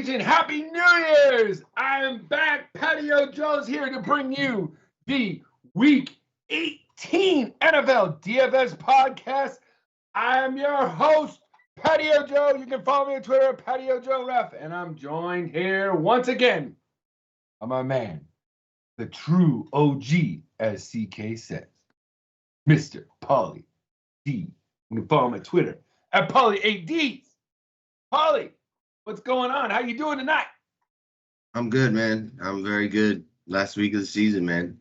Nation, Happy New Year's! I'm back. Patio Joe's here to bring you the Week 18 NFL DFS podcast. I'm your host, Patio Joe. You can follow me on Twitter at Patio Joe Ref, and I'm joined here once again by my man, the true OG, as CK says, Mr. Paulie D. You can follow him on Twitter at Paulie AD. Paulie, what's going on? How you doing tonight? I'm good, man. I'm very good. Last week of the season, man.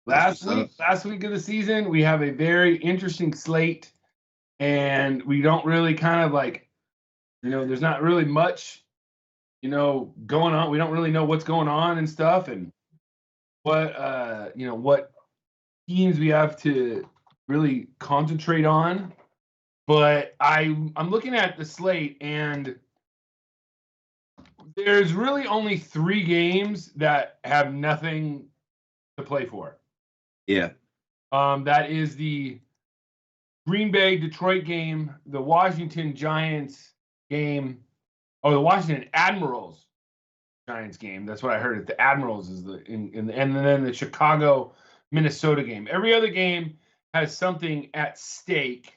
Last week of the season, we have a very interesting slate, and we don't really kind of like, there's not really much, going on. We don't really know what's going on and stuff, and what teams we have to really concentrate on. But I'm looking at the slate, and there's really only 3 games that have nothing to play for. Yeah. That is the Green Bay Detroit game, the Washington Giants game, the Washington Admirals Giants game. That's what I heard. The Admirals is and then the Chicago Minnesota game. Every other game has something at stake.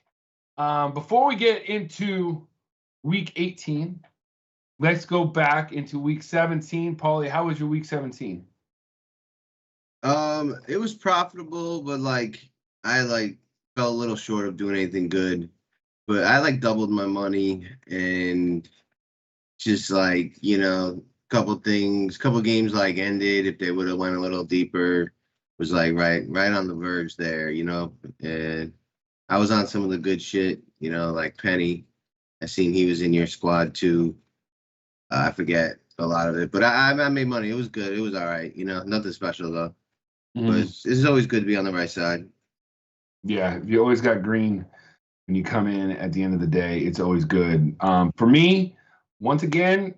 Before we get into Week 18, let's go back into Week 17. Paulie, how was your Week 17? It was profitable, but I fell a little short of doing anything good. But I doubled my money and just couple games ended. If they would have went a little deeper, was right on the verge there, and I was on some of the good shit, like Penny. I seen he was in your squad too. I forget a lot of it, but I made money. It was good. It was all right. Nothing special though. But it's always good to be on the right side. Yeah, you always got green when you come in at the end of the day. It's always good. For me, once again,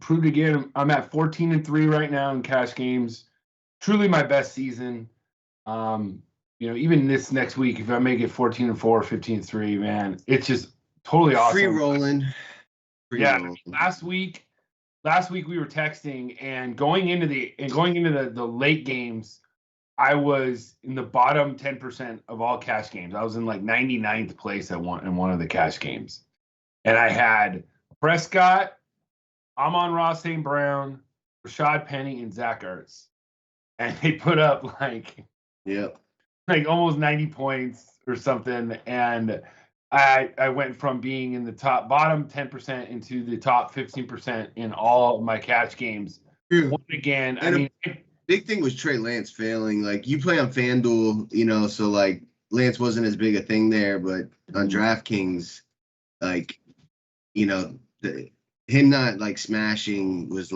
proved again. I'm at 14-3 right now in cash games. Truly my best season. Even this next week, if I make it 14-4, 15-3, man, it's just totally awesome. Free rolling. Last week we were texting, and going into the late games, I was in the bottom 10% of all cash games. I was in 99th place in one of the cash games, and I had Prescott, Amon-Ra St. Brown, Rashad Penny, and Zach Ertz, and they put up almost 90 points or something, and I went from being in the bottom 10% into the top 15% in all of my cash games. Once again, and big thing was Trey Lance failing. You play on FanDuel, so Lance wasn't as big a thing there, but on DraftKings, him not smashing was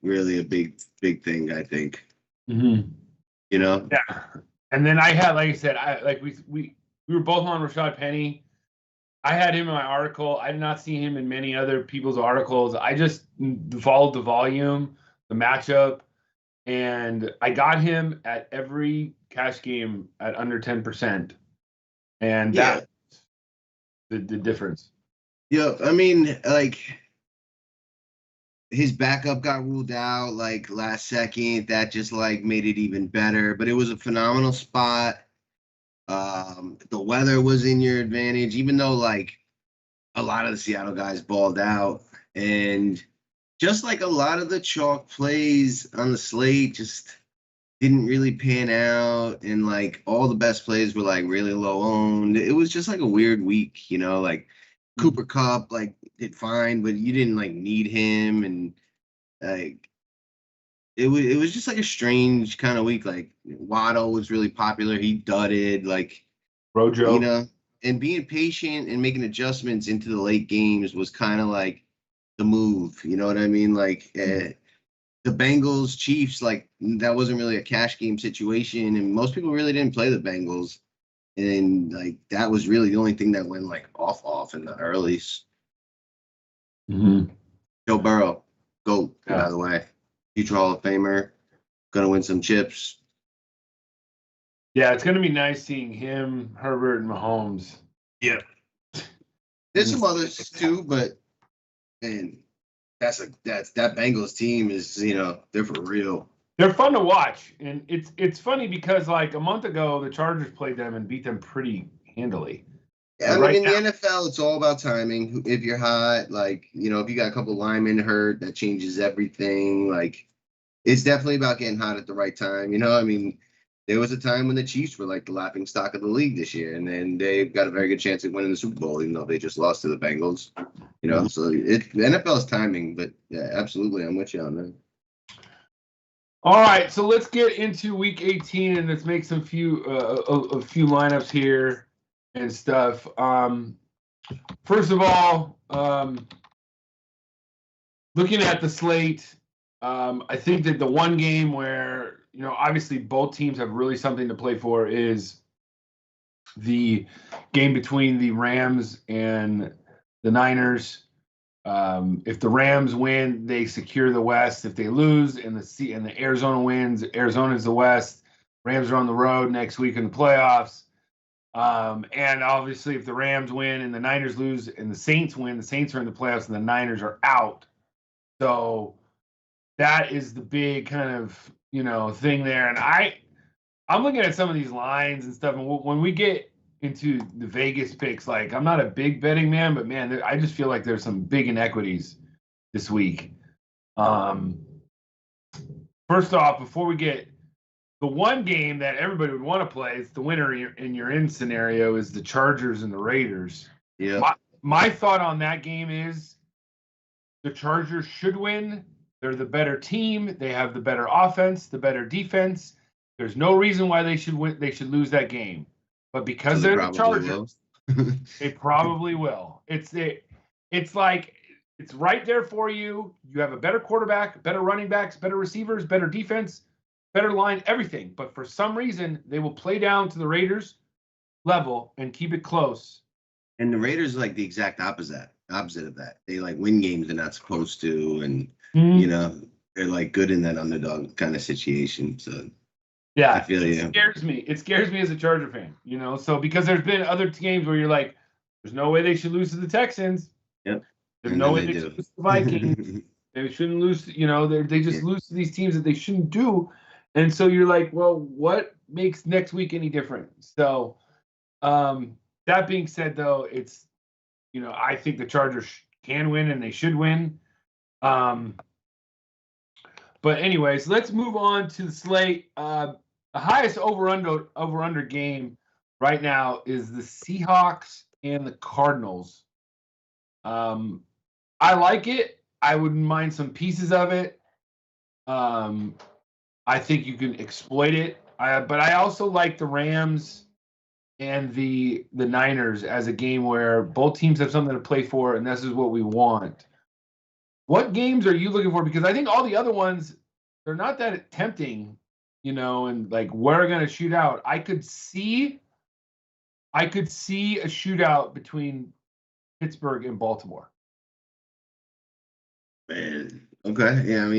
really a big thing, I think. Yeah. And then I had, like I said, we were both on Rashad Penny. I had him in my article. I did not see him in many other people's articles. I just followed the volume, the matchup, and I got him at every cash game at under 10%. And that's the difference. Yeah, his backup got ruled out last second. That just made it even better. But it was a phenomenal spot. The weather was in your advantage, even though a lot of the Seattle guys balled out, and just a lot of the chalk plays on the slate just didn't really pan out, and all the best plays were really low owned. It was just a weird week, Cooper Kupp did fine, but you didn't need him, and it was just a strange kind of week. Waddle was really popular. He dudded, Rojo. And being patient and making adjustments into the late games was kind of the move. You know what I mean? The Bengals, Chiefs, that wasn't really a cash game situation, and most people really didn't play the Bengals. And that was really the only thing that went off in the earlies. Joe Burrow, GOAT, by the way. Future Hall of Famer, gonna win some chips. Yeah, it's gonna be nice seeing him, Herbert, and Mahomes. Yeah. There's some others too, but And that Bengals team is, they're for real. They're fun to watch, and it's funny because like a month ago the Chargers played them and beat them pretty handily. Yeah, in the NFL, it's all about timing. If you're hot, if you got a couple linemen hurt, that changes everything. Like, it's definitely about getting hot at the right time. There was a time when the Chiefs were like the laughing stock of the league this year, and then they've got a very good chance at winning the Super Bowl, even though they just lost to the Bengals. So the NFL's timing, but yeah, absolutely, I'm with you on that. All right, so let's get into Week 18 and let's make a few lineups here and stuff. First of all, looking at the slate, I think that the one game where obviously both teams have really something to play for is the game between the Rams and the Niners. If the Rams win, they secure the West. If they lose and the Arizona wins, Arizona's the West. Rams are on the road next week in the playoffs. And obviously, if the Rams win and the Niners lose and the Saints win, the Saints are in the playoffs and the Niners are out. So that is the big kind of thing there. And I'm looking at some of these lines and stuff. And when we get into the Vegas picks, like I'm not a big betting man, but man, I just feel like there's some big inequities this week. First off, before we get the one game that everybody would want to play, it's the winner in your in scenario is the Chargers and the Raiders. Yeah. My thought on that game is the Chargers should win. They're the better team. They have the better offense, the better defense. There's no reason why they should win. They should lose that game. But because they're the Chargers, they probably will. It's like it's right there for you. You have a better quarterback, better running backs, better receivers, better defense, better line, everything. But for some reason, they will play down to the Raiders level and keep it close. And the Raiders are like the exact opposite of that. They like win games they're not supposed to, and they're like good in that underdog kind of situation. So yeah, I feel it scares me. It scares me as a Charger fan, So because there's been other games where you're like, there's no way they should lose to the Texans. Yep. There's no way they should lose to the Vikings. They shouldn't lose. They just lose to these teams that they shouldn't do. And so you're like, well, what makes next week any different? So that being said, though, it's I think the Chargers can win and they should win. But anyways, let's move on to the slate. The highest over-under game right now is the Seahawks and the Cardinals. I like it. I wouldn't mind some pieces of it. I think you can exploit it. But I also like the Rams and the Niners as a game where both teams have something to play for, and this is what we want. What games are you looking for? Because I think all the other ones, they're not that tempting, and like we're going to shoot out. I could see a shootout between Pittsburgh and Baltimore. Man, okay. Yeah,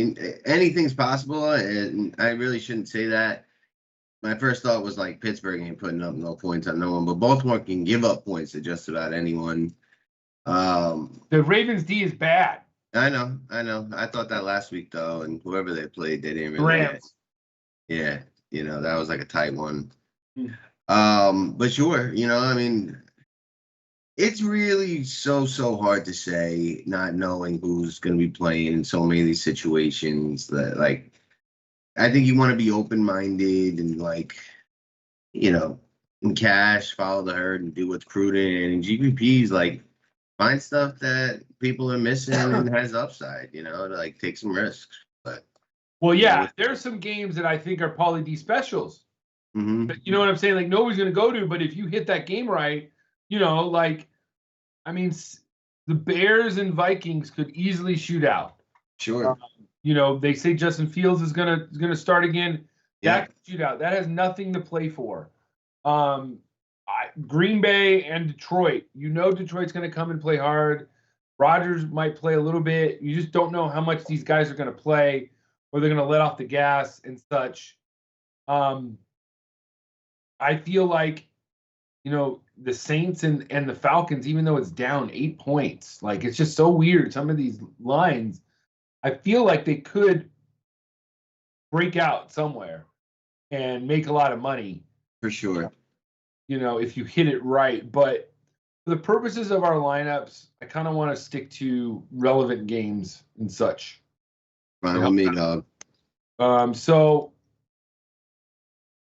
anything's possible, and I really shouldn't say that. My first thought was like Pittsburgh ain't putting up no points on no one, but Baltimore can give up points to just about anyone. The Ravens D is bad. I know. I thought that last week though, and whoever they played, they didn't really. Rams. Yeah, that was like a tight one. But sure, it's really so hard to say, not knowing who's going to be playing in so many of these situations. That like, I think you want to be open-minded and in cash, follow the herd and do what's prudent. And in GPPs, like, find stuff that people are missing and has upside, to like take some risks. But there's some games that I think are Paulie D specials. Mm-hmm. But you know what I'm saying? Like nobody's going to go to, but if you hit that game right, the Bears and Vikings could easily shoot out. Sure. They say Justin Fields is gonna start again. That could shoot out. That has nothing to play for. Green Bay and Detroit. Detroit's going to come and play hard. Rodgers might play a little bit. You just don't know how much these guys are going to play, or they're going to let off the gas and such. I feel like the Saints and the Falcons, even though it's down 8 points. Like, it's just so weird. Some of these lines, I feel like they could break out somewhere and make a lot of money. For sure. If you hit it right. But for the purposes of our lineups, I kind of want to stick to relevant games and such. Fine with me, dog. So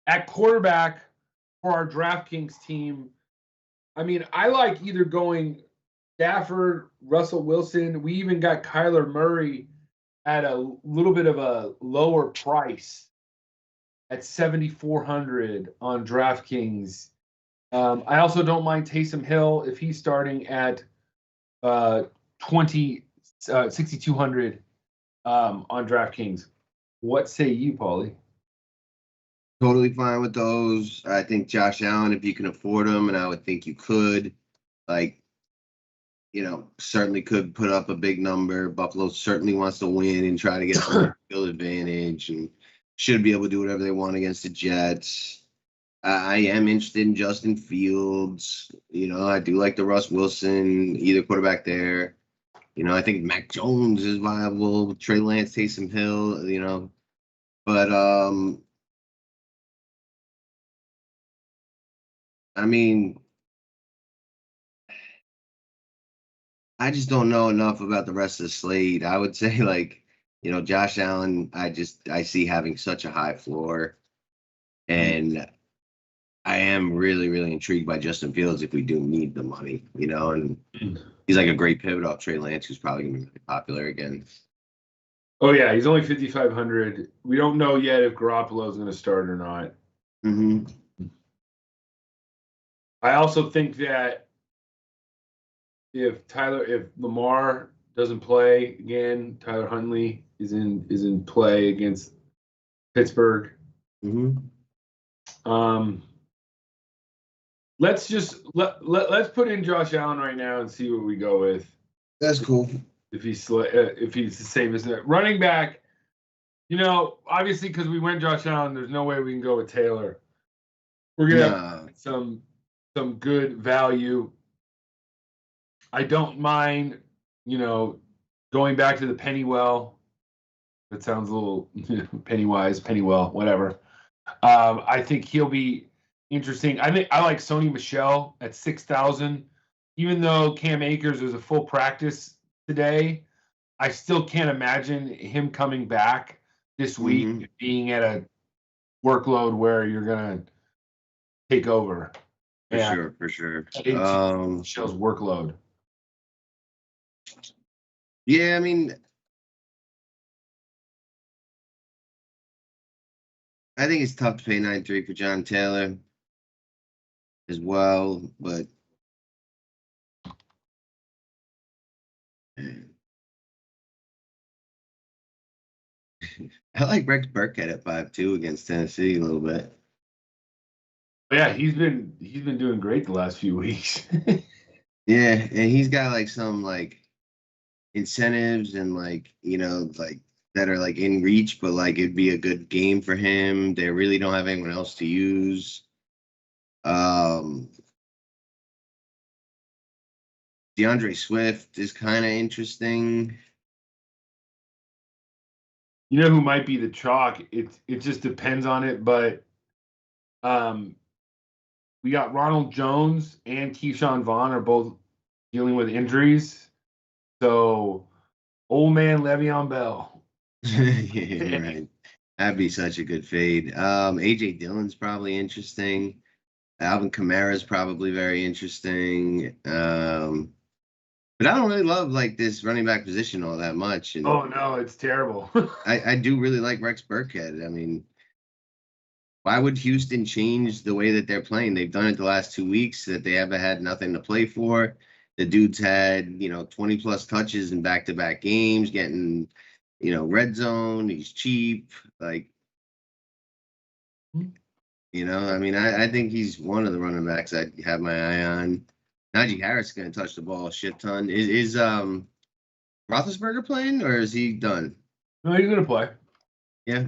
at quarterback for our DraftKings team, I mean, I like either going Stafford, Russell Wilson. We even got Kyler Murray at a little bit of a lower price at 7,400 on DraftKings. I also don't mind Taysom Hill if he's starting at 6,200 on DraftKings. What say you, Paulie? Totally fine with those. I think Josh Allen, if you can afford him, and I would think you could, certainly could put up a big number. Buffalo certainly wants to win and try to get a field advantage and should be able to do whatever they want against the Jets. I am interested in Justin Fields. I do like the Russ Wilson, either quarterback there. I think Mac Jones is viable. Trey Lance, Taysom Hill, But, I mean, I just don't know enough about the rest of the slate. I would say, Josh Allen, I see having such a high floor. And I am really, really intrigued by Justin Fields if we do need the money, and he's like a great pivot off Trey Lance, who's probably going to be really popular again. Oh, yeah, he's only 5,500. We don't know yet if Garoppolo is going to start or not. Mm-hmm. I also think that if Lamar doesn't play again, Tyler Huntley is in play against Pittsburgh. Mm-hmm. Let's let's put in Josh Allen right now and see what we go with. That's cool. If he's the same as that running back, obviously because we went Josh Allen, there's no way we can go with Taylor. We're gonna have some good value. I don't mind, going back to the Pennywell. That sounds a little Pennywise, Pennywell, whatever. I think he'll be interesting. I like Sony Michel at 6,000. Even though Cam Akers was a full practice today, I still can't imagine him coming back this week being at a workload where you're gonna take over. For sure. Michel's workload. Yeah, I mean, I think it's tough to pay 9.3 for John Taylor as well, but I like Rex Burkhead at 5.2 against Tennessee a little bit. Yeah, he's been doing great the last few weeks. Yeah, and he's got some incentives and that are in reach, but it'd be a good game for him. They really don't have anyone else to use. DeAndre Swift is kind of interesting. You know who might be the chalk? It just depends on it, but we got Ronald Jones and Keyshawn Vaughn are both dealing with injuries. So old man Le'Veon Bell. Yeah, right. That'd be such a good fade. AJ Dillon's probably interesting. Alvin Kamara's probably very interesting. But I don't really love this running back position all that much. And oh no, it's terrible. I do really like Rex Burkhead. I mean, why would Houston change the way that they're playing? They've done it the last 2 weeks that they haven't had nothing to play for. The dude's had, 20 plus touches in back-to-back games, getting, red zone. He's cheap. I mean, I think he's one of the running backs I have my eye on. Najee Harris is going to touch the ball a shit ton. Is Roethlisberger playing or is he done? No, he's going to play. Yeah.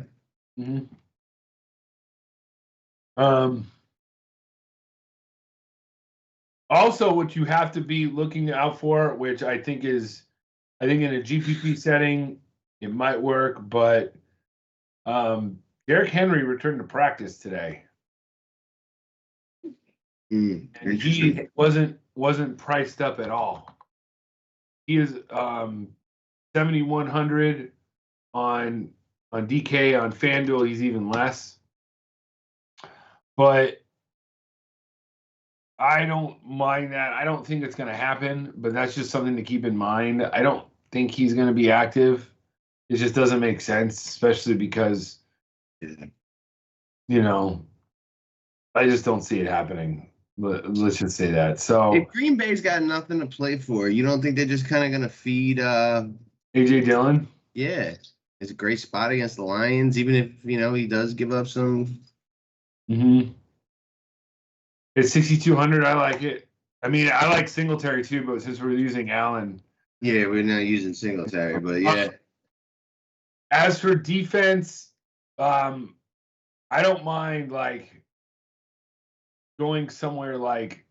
Mm-hmm. Also, what you have to be looking out for, which I think in a GPP setting, it might work, but Derrick Henry returned to practice today. And he wasn't priced up at all. He is 7,100 on DK. On FanDuel, he's even less. But I don't mind that. I don't think it's going to happen, but that's just something to keep in mind. I don't think he's going to be active. It just doesn't make sense, especially because, I just don't see it happening. Let's just say that. So if Green Bay's got nothing to play for, you don't think they're just kind of going to feed A.J. Dillon? Yeah. It's a great spot against the Lions, even if, he does give up some. Mm-hmm. It's 6,200. I like it. I mean, I like Singletary too, but since we're using Allen. Yeah, we're not using Singletary, but yeah. As for defense, I don't mind going somewhere like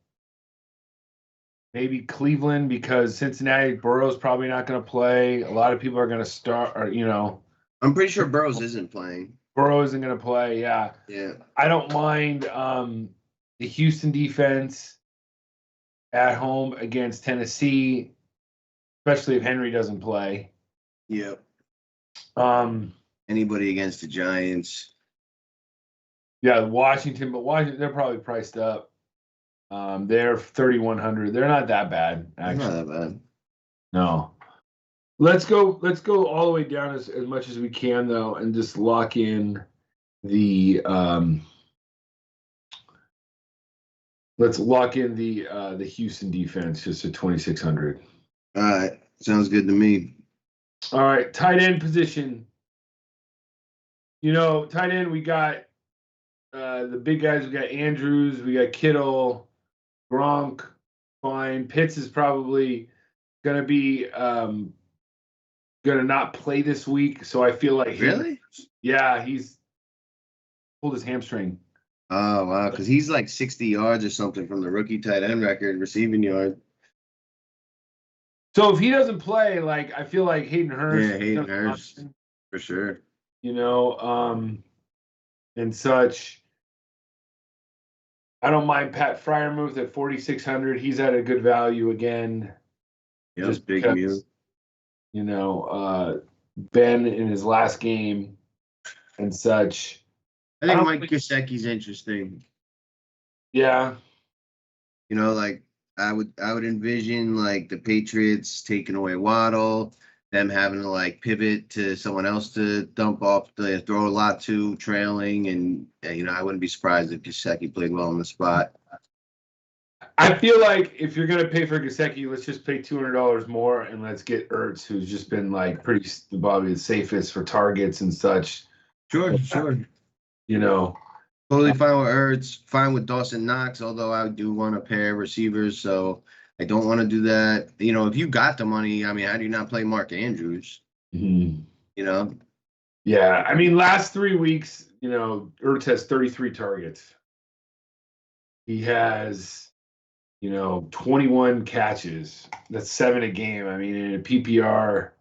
maybe Cleveland, because Cincinnati, Burrow's probably not going to play. A lot of people are going to start, I'm pretty sure Burrows isn't playing. Burrow isn't going to play, yeah. Yeah. I don't mind the Houston defense at home against Tennessee, especially if Henry doesn't play. Yep. Anybody against the Giants. Yeah, Washington, but Washington, they're probably priced up. They're 3,100. They're not that bad, actually. Not that bad. No. Let's go all the way down as much as we can, though, and just lock in the the Houston defense just at 2,600. All right, sounds good to me. All right, tight end position. Tight end, we got the big guys. We got Andrews, we got Kittle, Gronk, fine. Pitts is probably gonna be gonna not play this week, so I feel like really, he's pulled his hamstring. Oh wow, because he's like 60 yards or something from the rookie tight end record receiving yard. So if he doesn't play, I feel like Hayden Hurst. Yeah, Hayden Hurst for sure. And such. I don't mind Pat Freiermuth at 4,600. He's at a good value again. Yeah, just big move. Ben in his last game and such. I think Mike Gesicki's interesting. Yeah. I would envision the Patriots taking away Waddle, them having to pivot to someone else to dump off, to throw a lot to, trailing, and I wouldn't be surprised if Gesicki played well in the spot. I feel like if you're gonna pay for Gesicki, let's just pay $200 more and let's get Ertz, who's just been probably the safest for targets and such. Sure. Totally fine with Ertz, fine with Dawson Knox, although I do want a pair of receivers, so I don't want to do that. If you got the money, how do you not play Mark Andrews? Mm-hmm. Yeah, last 3 weeks, Ertz has 33 targets. He has, 21 catches. That's 7 a game. In a PPR.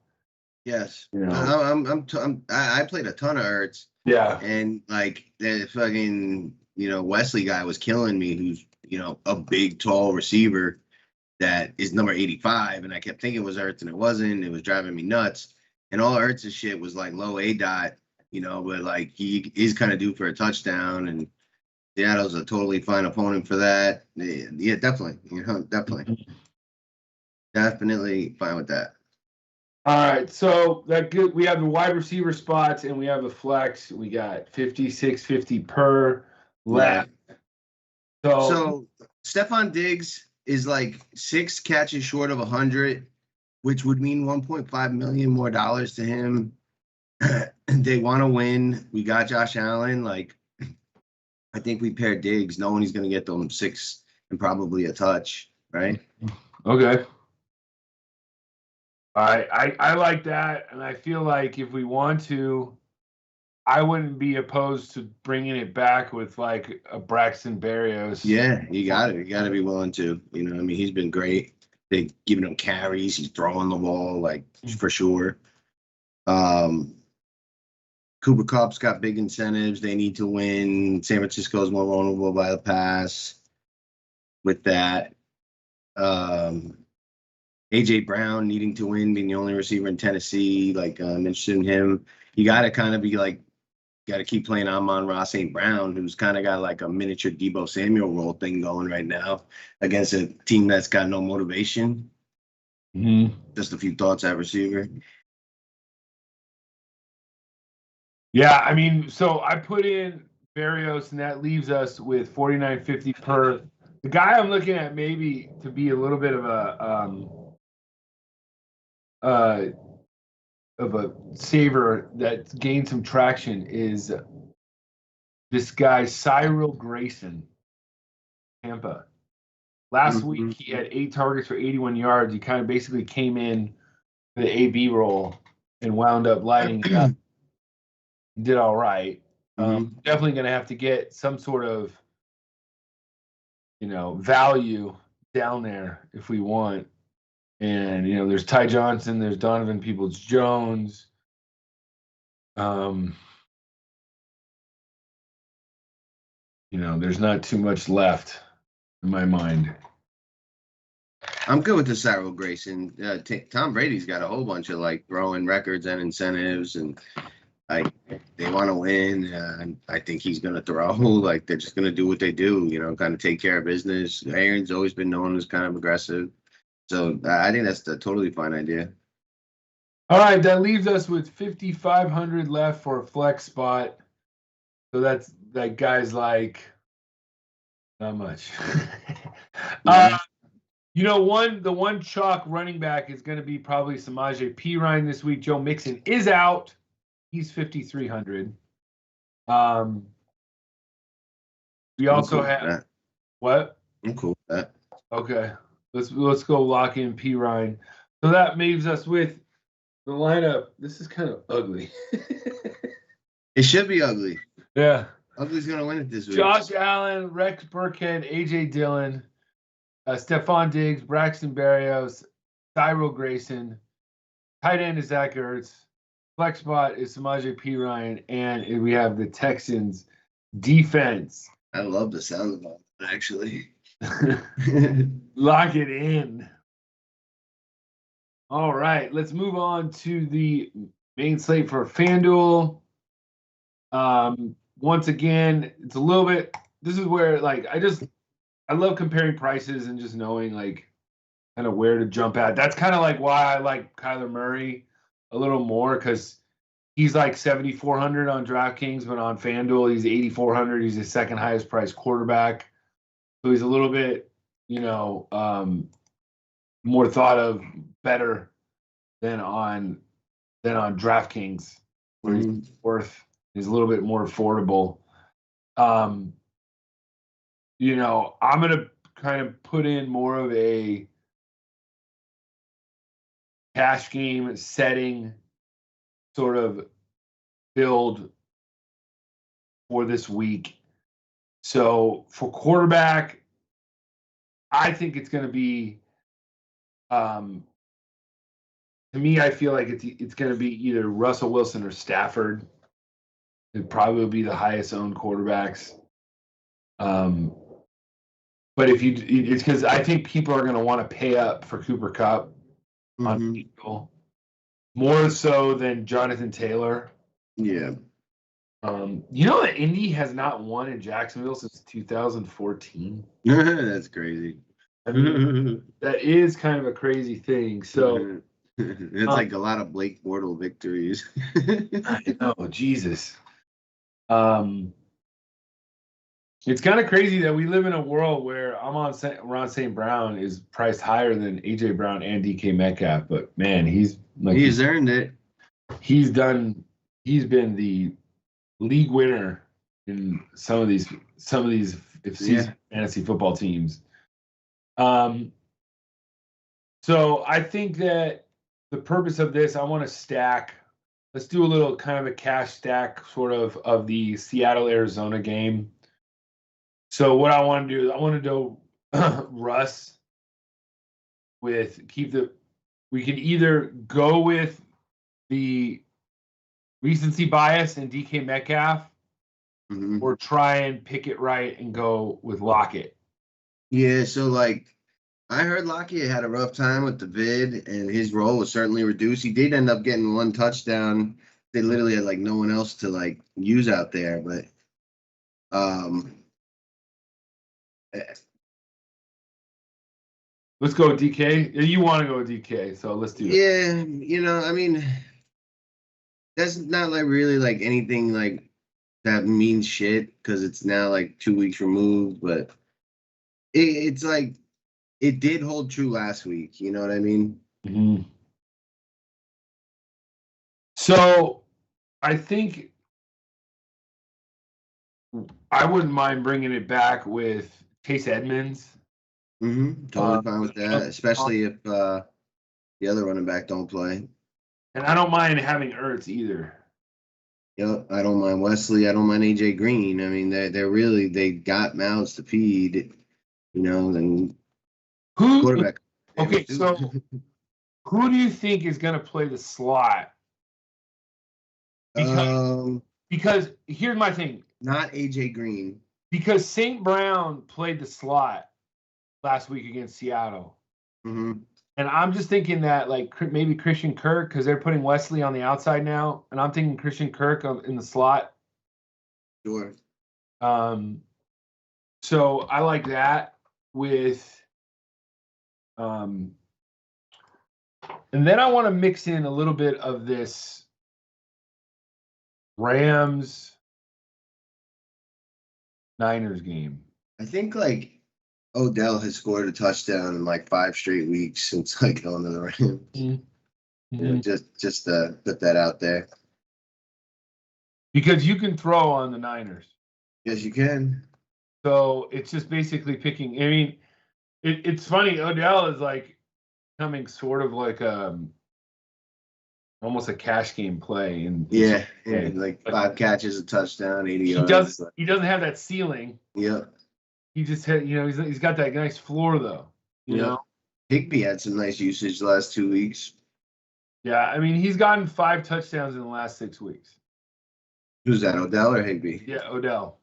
Yes. I played a ton of Ertz. Yeah. And that fucking, Wesley guy was killing me, who's, a big, tall receiver that is number 85. And I kept thinking it was Ertz and it wasn't. It was driving me nuts. And all Ertz's shit was low A dot, but he is kind of due for a touchdown. And Seattle's a totally fine opponent for that. Yeah, definitely. Definitely. Definitely fine with that. All right, so we have the wide receiver spots and we have the flex. We got 56.50 per left. Yeah. So Stephon Diggs is 6 catches short of 100, which would mean $1.5 million more to him. They want to win. We got Josh Allen. I think we pair Diggs, knowing he's going to get them 6 and probably a touch, right? Okay. I like that, and I feel like if we want to, I wouldn't be opposed to bringing it back with like a Braxton Berrios. Yeah, you got it. You got to be willing to. You know, I mean, he's been great. They giving him carries. He's throwing the ball like for sure. Cooper Kupp's got big incentives. They need to win. San Francisco's more vulnerable by the pass. With that, AJ Brown needing to win, being the only receiver in Tennessee. Like I'm interested in him. You got to kind of be like, got to keep playing Amon-Ra St. Brown, who's kind of got like a miniature Deebo Samuel role thing going right now against a team that's got no motivation. Just a few thoughts at receiver. Yeah, I mean, so I put in Berrios, and that leaves us with $49.50 per. The guy I'm looking at maybe to be a little bit of a saver that gained some traction is this guy Cyril Grayson, Tampa. Last week he had 8 targets for 81 yards. He kind of basically came in the AB role and wound up lighting it up. Did all right. Definitely going to have to get some sort of, value down there if we want. And, there's Ty Johnson, there's Donovan Peoples-Jones. There's not too much left in my mind. I'm good with the Cyril Grayson. Tom Brady's got a whole bunch of like throwing records and incentives, and like they want to win. And I think he's going to throw. Like they're just going to do what they do, kind of take care of business. Aaron's always been known as kind of aggressive. So I think that's a totally fine idea. All right, that leaves us with 5,500 left for a flex spot. So that's that guy's like not much. Yeah. The one chalk running back is going to be probably Samaje Perine this week. Joe Mixon is out. He's 5,300. We also have what? I'm cool with that. Okay, let's go lock in Perine. So that leaves us with the lineup. This is kind of ugly. It should be ugly. Yeah. Ugly's going to win it this week. Josh Allen, Rex Burkhead, A.J. Dillon, Stephon Diggs, Braxton Berrios, Cyril Grayson. Tight end is Zach Ertz. Flex spot is Samaje Perine. And we have the Texans defense. I love the sound of that, actually. Lock it in. All right, let's move on to the main slate for FanDuel. Once again, it's a little bit. This is where I love comparing prices and just knowing like kind of where to jump at. That's kind of like why I like Kyler Murray a little more because he's like 7,400 on DraftKings, but on FanDuel he's 8,400. He's the second highest priced quarterback, so he's a little bit more thought of better than on DraftKings, where he's a little bit more affordable. I'm gonna kind of put in more of a cash game setting sort of build for this week. So for quarterback, I think it's going to be, to me, I feel like it's going to be either Russell Wilson or Stafford. It'd probably be the highest owned quarterbacks. But it's because I think people are going to want to pay up for Cooper Kupp on people more so than Jonathan Taylor. Yeah. That Indy has not won in Jacksonville since 2014. That's crazy. I mean, that is kind of a crazy thing. So it's like a lot of Blake Bortles victories. I know, Jesus. It's kind of crazy that we live in a world where Ron St. Brown is priced higher than A.J. Brown and DK Metcalf, but man, he's earned it. He's been the league winner in some of these fantasy football teams. So I think that the purpose of this, I want to stack let's do a little kind of a cash stack sort of the Seattle Arizona game. So what I want to do is I want to do Russ with we can either go with the recency bias and DK Metcalf or try and pick it right and go with Lockett. Yeah, so like I heard Lockett had a rough time with the vid and his role was certainly reduced. He did end up getting 1 touchdown. They literally had like no one else to like use out there, but let's go with DK. You want to go with DK, so let's do it. Yeah, I mean that's not like really like anything like that means shit because it's now like 2 weeks removed, but it's like it did hold true last week. You know what I mean? Mm-hmm. So I think I wouldn't mind bringing it back with Chase Edmonds. Totally fine with that, especially if the other running back don't play. And I don't mind having Ertz either. Yep, I don't mind Wesley. I don't mind AJ Green. I mean, they got mouths to feed, and quarterback. Okay, so who do you think is going to play the slot? Because here's my thing. Not AJ Green. Because St. Brown played the slot last week against Seattle. Mm-hmm. And I'm just thinking that, like, maybe Christian Kirk, because they're putting Wesley on the outside now, and I'm thinking Christian Kirk in the slot. Sure. So I like that with, and then I want to mix in a little bit of this Rams Niners game. I think like Odell has scored a touchdown in like 5 straight weeks since like going to the Rams. Mm-hmm. Just to put that out there. Because you can throw on the Niners. Yes, you can. So it's just basically picking. I mean, it's funny. Odell is like coming sort of like almost a cash game play. And like 5 catches, a touchdown, 80 yards. He doesn't have that ceiling. Yep. He just had, he's got that nice floor though. You know, Higbee had some nice usage the last 2 weeks. Yeah, I mean, he's gotten 5 touchdowns in the last 6 weeks. Who's that, Odell or Higbee? Yeah, Odell.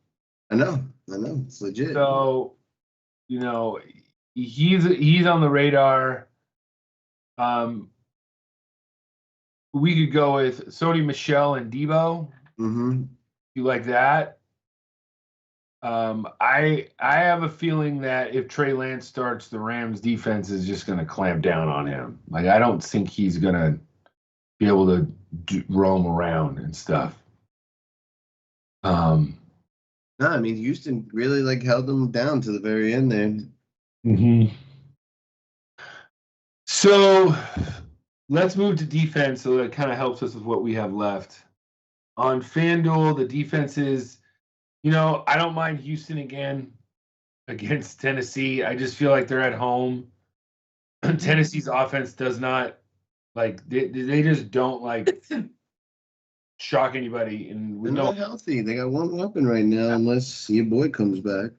I know, it's legit. So, he's on the radar. We could go with Sony Michel and Debo. Mm-hmm. You like that? I have a feeling that if Trey Lance starts, the Rams defense is just going to clamp down on him. Like, I don't think he's going to be able to roam around and stuff. No, I mean, Houston really like held them down to the very end there. Mm-hmm. So let's move to defense so that kind of helps us with what we have left. On FanDuel, the defense is, I don't mind Houston again against Tennessee. I just feel like they're at home. Tennessee's offense does not, like, they just don't, like, shock anybody. And they're not healthy. They got one weapon right now, unless your boy comes back.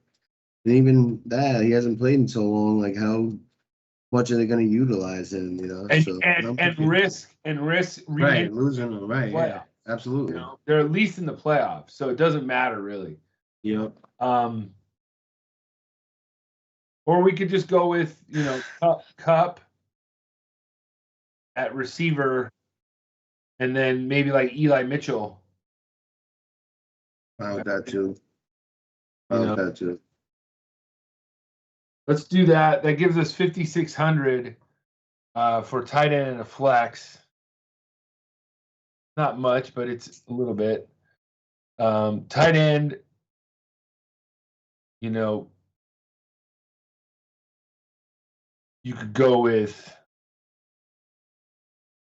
And even that, he hasn't played in so long. Like, how much are they going to utilize him? And risk right, losing them, right? Playoffs. Yeah, absolutely. They're at least in the playoffs, so it doesn't matter really. Yep. Or we could just go with Cup at receiver, and then maybe like Eli Mitchell. I like that too. Let's do that. That gives us 5,600 for tight end and a flex. Not much, but it's a little bit. Tight end, you could go with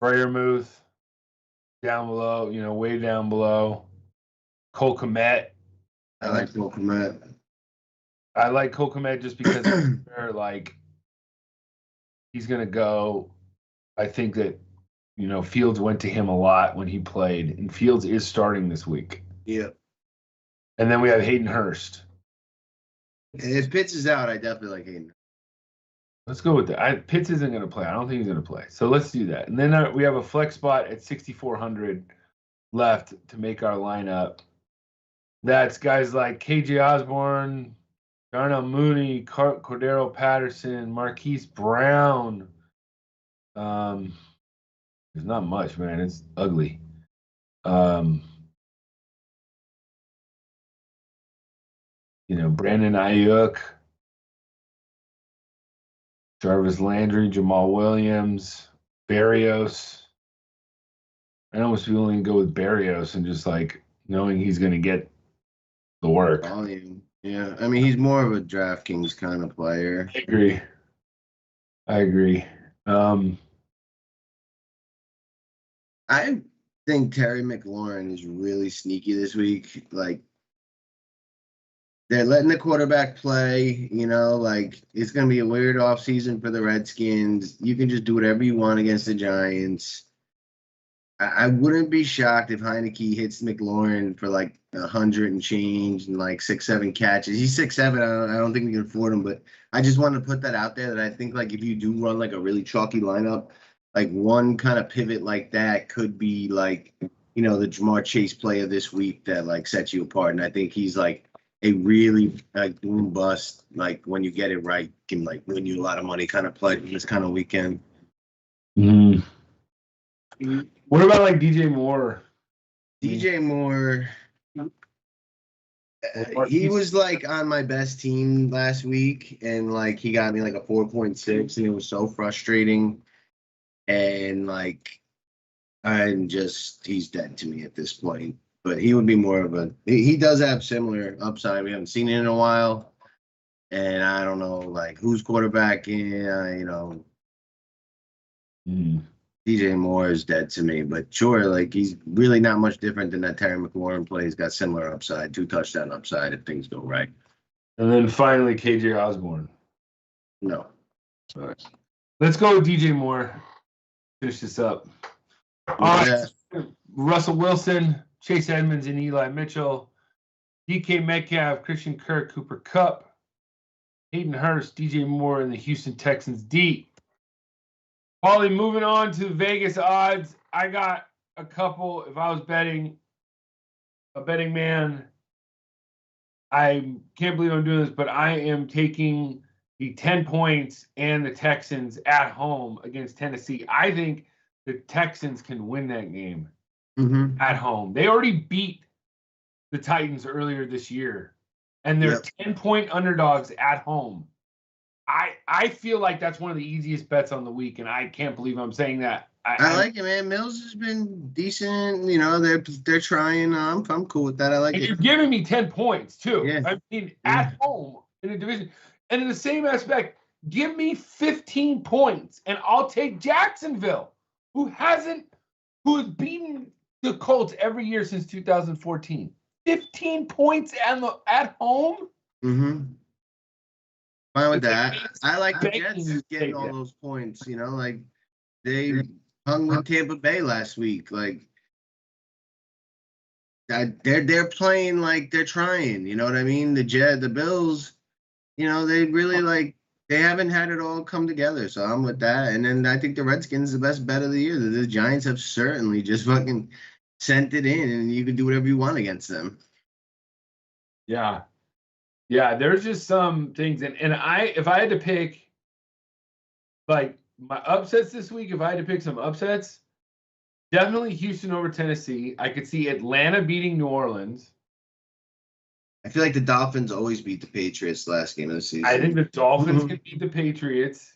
Freiermuth down below, way down below. Cole Kmet. I like Cole Kmet. I like Cole Kmet just because they're like, he's going to go. I think that Fields went to him a lot when he played, and Fields is starting this week. Yeah. And then we have Hayden Hurst. And if Pitts is out, I definitely like Hayden. Let's go with that. Pitts isn't going to play. I don't think he's going to play. So let's do that. And then we have a flex spot at 6,400 left to make our lineup. That's guys like KJ Osborne, Darnell Mooney, Cordero Patterson, Marquise Brown. There's not much, man. It's ugly. Brandon Ayuk, Jarvis Landry, Jamal Williams, Berrios. I almost feel willing to go with Berrios and just knowing he's going to get the work. Volume. Yeah, I mean, he's more of a DraftKings kind of player. I agree. I think Terry McLaurin is really sneaky this week. They're letting the quarterback play, it's going to be a weird offseason for the Redskins. You can just do whatever you want against the Giants. I wouldn't be shocked if Heineke hits McLaurin for 100 and change and 6-7 catches. He's 6'7". I don't think we can afford him, but I just wanted to put that out there that I think if you do run a really chalky lineup, one kind of pivot like that could be the Jamar Chase play of this week that sets you apart. And I think he's a really boom bust, when you get it right, can win you a lot of money kind of play this kind of weekend. Mm. What about DJ Moore? DJ Moore, he was on my best team last week, and he got me a 4.6, and it was so frustrating. And he's dead to me at this point. But he would be more of he does have similar upside. We haven't seen it in a while, and I don't know who's quarterbacking. DJ Moore is dead to me, but sure, he's really not much different than that Terry McLaurin play. He's got similar upside, 2 touchdown upside if things go right. And then finally, KJ Osborne. No. All right. Let's go with DJ Moore. Finish this up. Yeah. Russell Wilson, Chase Edmonds, and Eli Mitchell. DK Metcalf, Christian Kirk, Cooper Kupp, Hayden Hurst, DJ Moore, and the Houston Texans D. Paulie, moving on to Vegas odds. I got a couple. If I was a betting man, I can't believe I'm doing this, but I am taking the 10 points and the Texans at home against Tennessee. I think the Texans can win that game at home. They already beat the Titans earlier this year, and they're 10-point underdogs at home. I feel like that's one of the easiest bets on the week, and I can't believe I'm saying that. I like it, man. Mills has been decent. They're trying. I'm cool with that. I like it. You're giving me 10 points, too. Yeah. I mean, at home in a division. And in the same aspect, give me 15 points, and I'll take Jacksonville, who has beaten the Colts every year since 2014. 15 points at home? Mm-hmm. Fine with that. I like the Jets getting all those points. They hung with Tampa Bay last week. They're playing they're trying. You know what I mean? The Bills, they really they haven't had it all come together. So I'm with that. And then I think the Redskins the best bet of the year. The Giants have certainly just fucking sent it in, and you can do whatever you want against them. Yeah. Yeah, there's just some things, and if I had to pick my upsets this week, if I had to pick some upsets, definitely Houston over Tennessee. I could see Atlanta beating New Orleans. I feel like the Dolphins always beat the Patriots last game of the season. I think the Dolphins can beat the Patriots,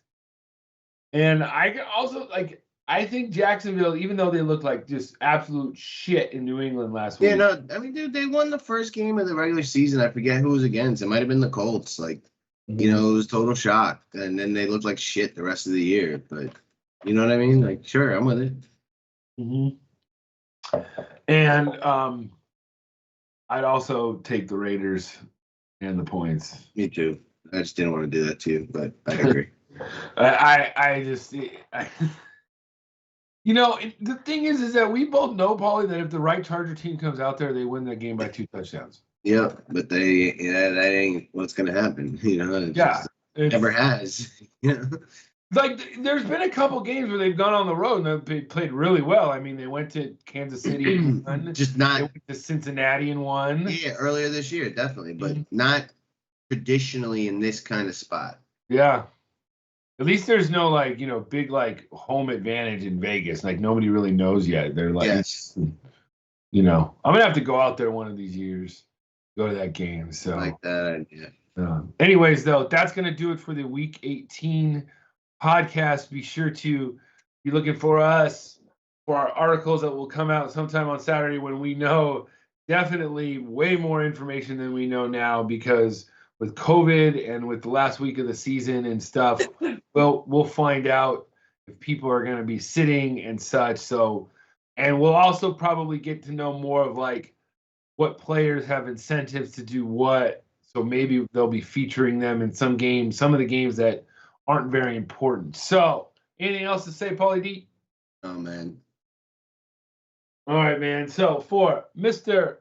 and I could also I think Jacksonville, even though they look like just absolute shit in New England last week. Yeah, no, I mean, dude, they won the first game of the regular season. I forget who it was against. It might have been the Colts. It was total shock. And then they looked like shit the rest of the year. But you know what I mean? Sure, I'm with it. Mm-hmm. And I'd also take the Raiders and the points. Me too. I just didn't want to do that too, but I agree. The thing is that we both know, Paulie, that if the right Charger team comes out there, they win that game by 2 touchdowns. Yeah, but that ain't what's gonna happen. It just never has. Like, there's been a couple games where they've gone on the road and they played really well. I mean, they went to Kansas City and won. Just not. They went to Cincinnati and won. Yeah, earlier this year, definitely, but not traditionally in this kind of spot. Yeah. At least there's no big home advantage in Vegas. Like, nobody really knows yet. They're like, yes. I'm gonna have to go out there one of these years, go to that game. So like that, yeah. Anyways, though, that's gonna do it for the Week 18 podcast. Be sure to be looking for us for our articles that will come out sometime on Saturday when we know definitely way more information than we know now, because with COVID and with the last week of the season and stuff, we'll find out if people are going to be sitting and such. So, and we'll also probably get to know more of what players have incentives to do what. So maybe they'll be featuring them in some games, some of the games that aren't very important. So, anything else to say, Paulie D? Oh, man. All right, man. So, for Mr.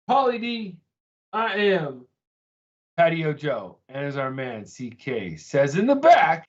Paulie D, I am Patio Joe. And as our man CK says in the back,